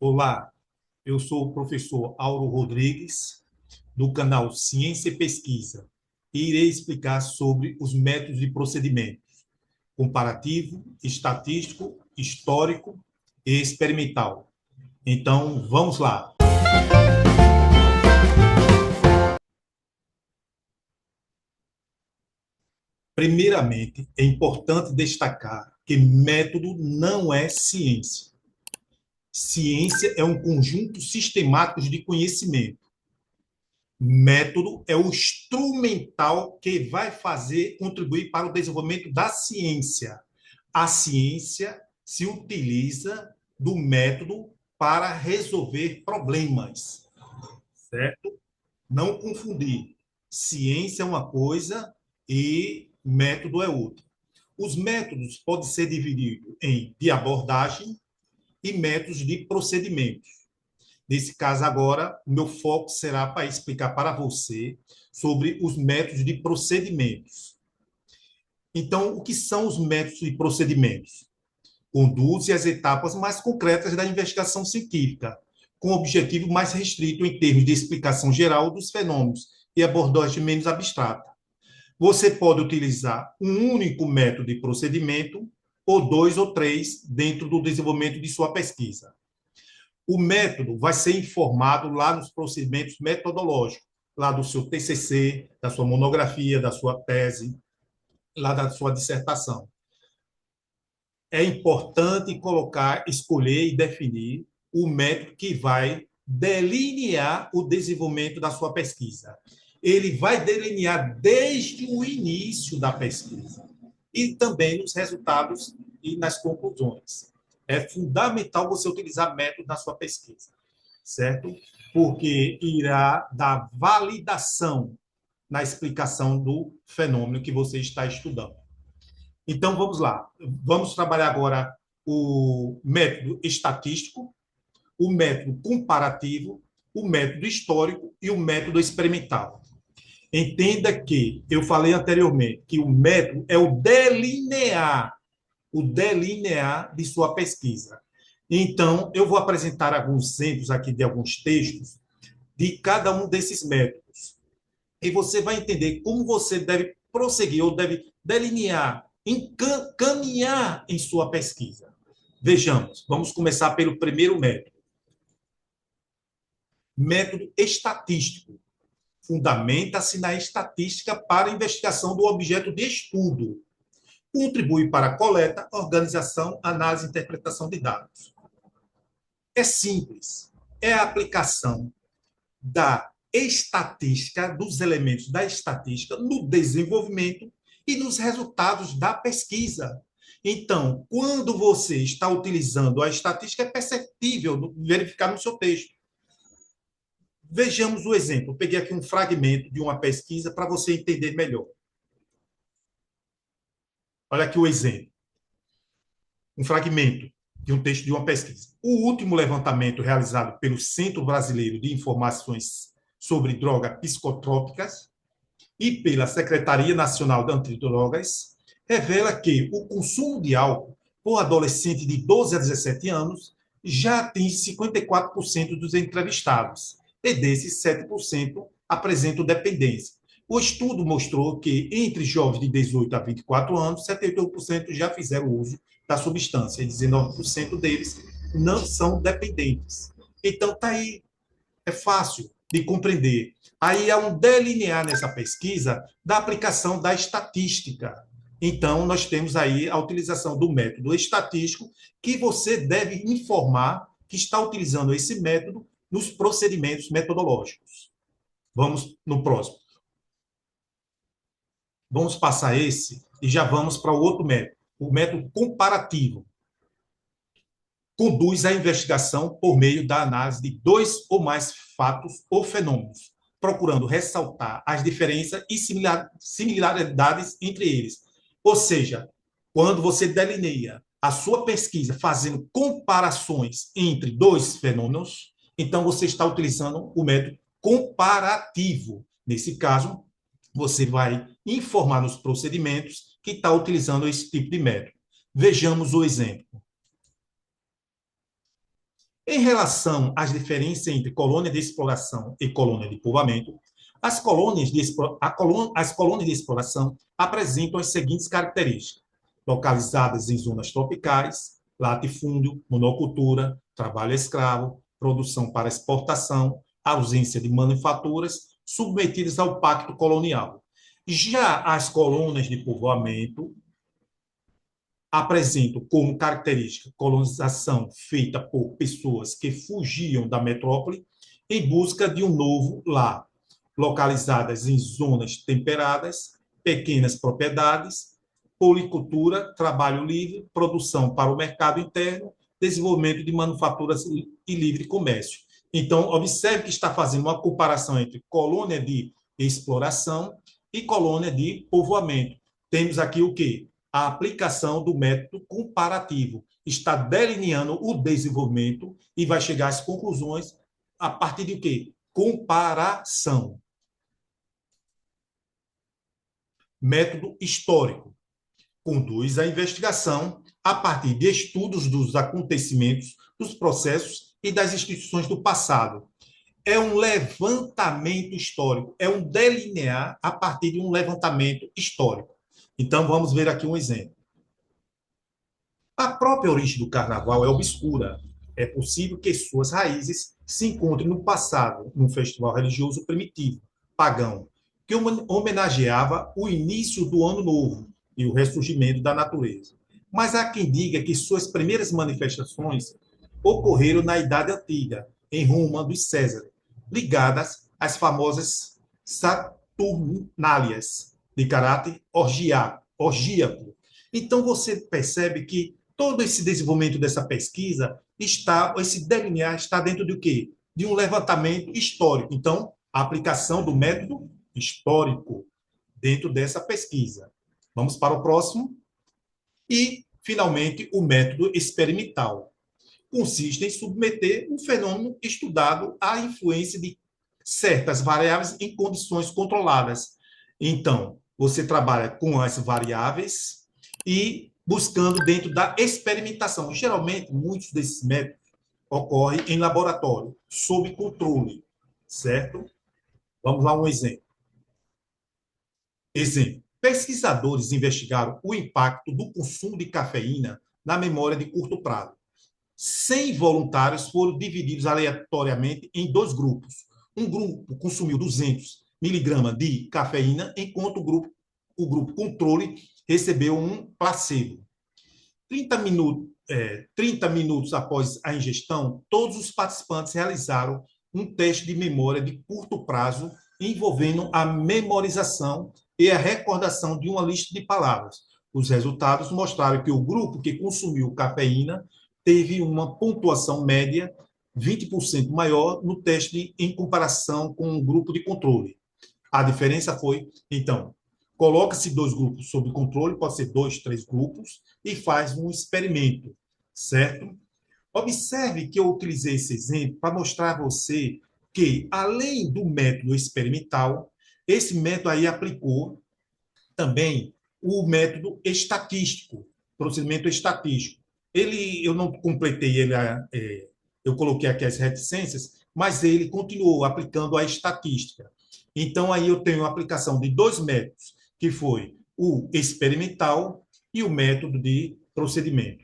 Olá, eu sou o professor Auro Rodrigues, do canal Ciência e Pesquisa, e irei explicar sobre os métodos de procedimento comparativo, estatístico, histórico e experimental. Então, vamos lá. Primeiramente, é importante destacar que método não é ciência. Ciência é um conjunto sistemático de conhecimento. Método é o instrumental que vai contribuir para o desenvolvimento da ciência. A ciência se utiliza do método para resolver problemas, certo? Não confundir. Ciência é uma coisa e método é outra. Os métodos podem ser divididos de abordagem e métodos de procedimento. Nesse caso, agora, o meu foco será para explicar para você sobre os métodos de procedimentos. Então, o que são os métodos de procedimentos? Conduzem as etapas mais concretas da investigação científica, com objetivo mais restrito em termos de explicação geral dos fenômenos e abordagem menos abstrata. Você pode utilizar um único método de procedimento, ou dois ou três, dentro do desenvolvimento de sua pesquisa. O método vai ser informado lá nos procedimentos metodológicos, lá do seu TCC, da sua monografia, da sua tese, lá da sua dissertação. É importante escolher e definir o método que vai delinear o desenvolvimento da sua pesquisa. Ele vai delinear desde o início da pesquisa e também nos resultados e nas conclusões. É fundamental você utilizar método na sua pesquisa, certo? Porque irá dar validação na explicação do fenômeno que você está estudando. Então, vamos lá. Vamos trabalhar agora o método estatístico, o método comparativo, o método histórico e o método experimental. Entenda que eu falei anteriormente que o método é o delinear de sua pesquisa. Então, eu vou apresentar alguns exemplos aqui de alguns textos de cada um desses métodos. E você vai entender como você deve prosseguir ou deve delinear, caminhar em sua pesquisa. Vejamos, vamos começar pelo primeiro método. Método estatístico. Fundamenta-se na estatística para a investigação do objeto de estudo. Contribui para a coleta, organização, análise e interpretação de dados. É simples. É a aplicação da estatística, dos elementos da estatística, no desenvolvimento e nos resultados da pesquisa. Então, quando você está utilizando a estatística, é perceptível verificar no seu texto. Vejamos o exemplo. Eu peguei aqui um fragmento de uma pesquisa para você entender melhor. Olha aqui o exemplo. Um fragmento de um texto de uma pesquisa. O último levantamento realizado pelo Centro Brasileiro de Informações sobre Drogas Psicotrópicas e pela Secretaria Nacional de Antidrogas revela que o consumo de álcool por adolescente de 12 a 17 anos já atinge 54% dos entrevistados, e desses 7% apresentam dependência. O estudo mostrou que, entre jovens de 18 a 24 anos, 78% já fizeram uso da substância e 19% deles não são dependentes. Então, está aí, é fácil de compreender. Aí há um delinear nessa pesquisa da aplicação da estatística. Então, nós temos aí a utilização do método estatístico, que você deve informar que está utilizando esse método nos procedimentos metodológicos. Vamos no próximo. Vamos passar esse e já vamos para o outro método, o método comparativo. Conduz a investigação por meio da análise de dois ou mais fatos ou fenômenos, procurando ressaltar as diferenças e similaridades entre eles. Ou seja, quando você delineia a sua pesquisa fazendo comparações entre dois fenômenos, então você está utilizando o método comparativo. Nesse caso, você vai informar nos procedimentos que está utilizando esse tipo de método. Vejamos o exemplo. Em relação às diferenças entre colônia de exploração e colônia de povoamento, as colônias de exploração apresentam as seguintes características: localizadas em zonas tropicais, latifúndio, monocultura, trabalho escravo, produção para exportação, ausência de manufaturas, submetidas ao pacto colonial. Já as colônias de povoamento apresentam como característica colonização feita por pessoas que fugiam da metrópole em busca de um novo lar, localizadas em zonas temperadas, pequenas propriedades, policultura, trabalho livre, produção para o mercado interno, desenvolvimento de manufaturas e livre comércio. Então, observe que está fazendo uma comparação entre colônia de exploração e colônia de povoamento. Temos aqui o quê? A aplicação do método comparativo. Está delineando o desenvolvimento e vai chegar às conclusões a partir de quê? Comparação. Método histórico. Conduz a investigação a partir de estudos dos acontecimentos, dos processos e das instituições do passado. É um levantamento histórico, é um delinear a partir de um levantamento histórico. Então, vamos ver aqui um exemplo. A própria origem do carnaval é obscura. É possível que suas raízes se encontrem no passado, num festival religioso primitivo, pagão, que homenageava o início do ano novo e o ressurgimento da natureza. Mas há quem diga que suas primeiras manifestações ocorreram na Idade Antiga, em Roma dos Césares, ligadas às famosas Saturnálias, de caráter orgíaco. Então, você percebe que todo esse desenvolvimento dessa pesquisa esse delinear está dentro de quê? De um levantamento histórico. Então, a aplicação do método histórico dentro dessa pesquisa. Vamos para o próximo. E, finalmente, o método experimental. Consiste em submeter um fenômeno estudado à influência de certas variáveis em condições controladas. Então, você trabalha com as variáveis e buscando dentro da experimentação. Geralmente, muitos desses métodos ocorrem em laboratório, sob controle, certo? Vamos lá um exemplo. Exemplo. Pesquisadores investigaram o impacto do consumo de cafeína na memória de curto prazo. 100 voluntários foram divididos aleatoriamente em dois grupos. Um grupo consumiu 200 miligramas de cafeína, enquanto o grupo controle recebeu um placebo. 30 minutos após a ingestão, todos os participantes realizaram um teste de memória de curto prazo envolvendo a memorização e a recordação de uma lista de palavras. Os resultados mostraram que o grupo que consumiu cafeína teve uma pontuação média 20% maior no teste em comparação com o grupo de controle. A diferença foi, então, coloca-se dois grupos sob controle, pode ser 2, 3 grupos, e faz um experimento, certo? Observe que eu utilizei esse exemplo para mostrar a você que, além do método experimental, esse método aí aplicou também o método estatístico, procedimento estatístico. Eu não completei ele, eu coloquei aqui as reticências, mas ele continuou aplicando a estatística. Então, aí eu tenho a aplicação de dois métodos, que foi o experimental e o método de procedimento.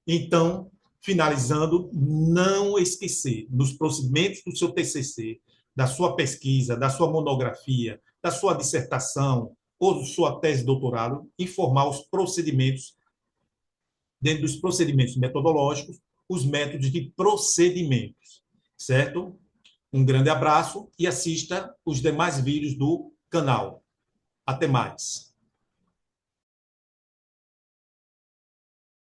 Então, finalizando, não esquecer, nos procedimentos do seu TCC, da sua pesquisa, da sua monografia, da sua dissertação ou sua tese de doutorado, informar os procedimentos, dentro dos procedimentos metodológicos, os métodos de procedimentos, certo? Um grande abraço e assista os demais vídeos do canal. Até mais.